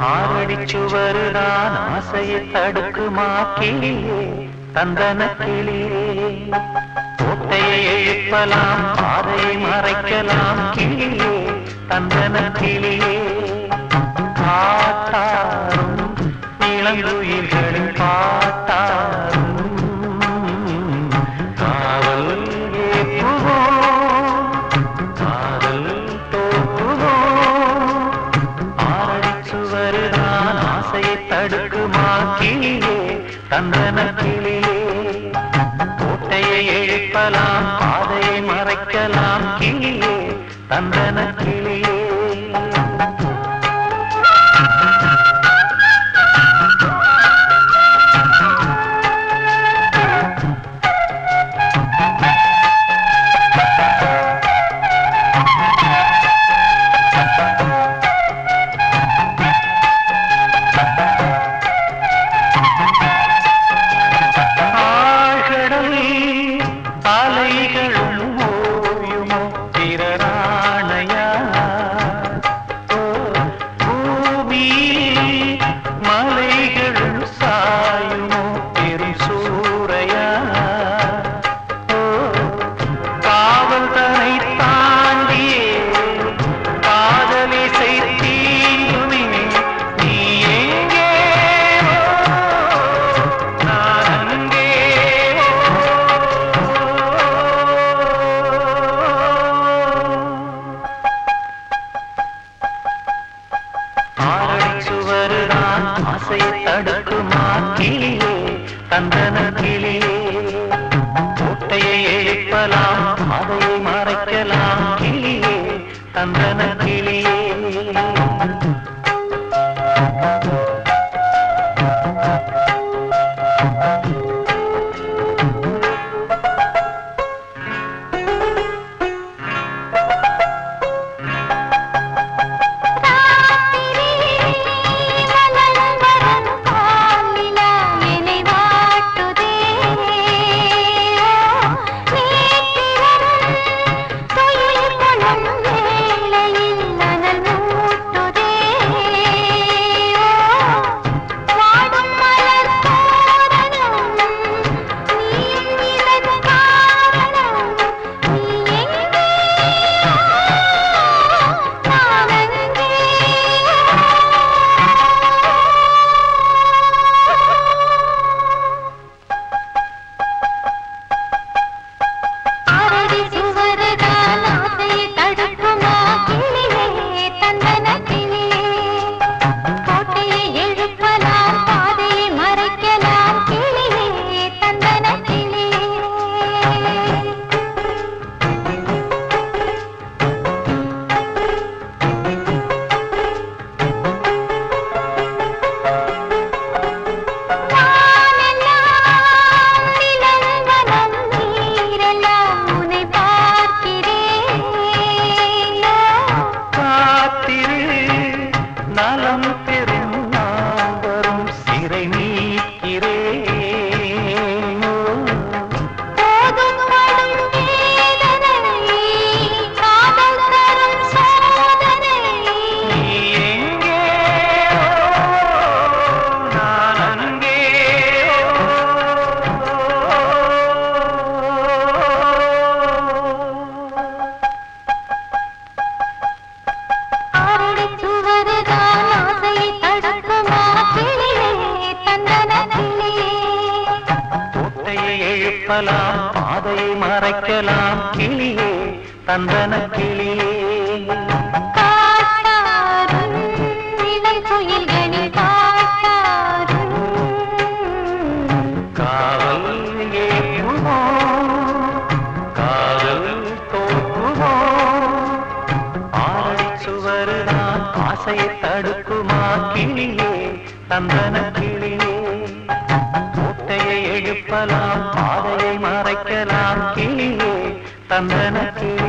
ஆரடிச்சுவருதான் ஆசையை தடுக்குமா கிளியே தந்தன கிளியே கோட்டையை எழுப்பலாம் பாதையை மறைக்கலாம் கிளியே தந்தன கிளியே காட்டாரும் இளங்குயில்களின் பாட்டாரும் காவல் ஏற்றுவோ காதல் தோற்றுவோ ஆரடிச்சுவருதான் ஆசையை தடுக்குமா கிளியே தந்தன கிளியே கோட்டையை எழுப்பலாம் பாதையை மறைக்கலாம் கிளியே தந்தன கிளியே ஆசையை தடுக்குமா கிளியே தந்தன கிளியே கோட்டையை எழுப்பலாம் பாதையை மறைக்கலாம் கிளியே தந்தன கிளியே எழுப்பலாம் பாதையை மறைக்கலாம் கிளியே தந்தன கிளியே காவல் ஏற்றுவோ காதல் தோற்றுவோ ஆரடிச்சுவருதான் ஆசையை தடுக்குமா கிளியே தந்தன கிளியே கோட்டையை எழுப்பலாம் பாதையை மறைக்கலாம் கிளியே தந்தன கிளியே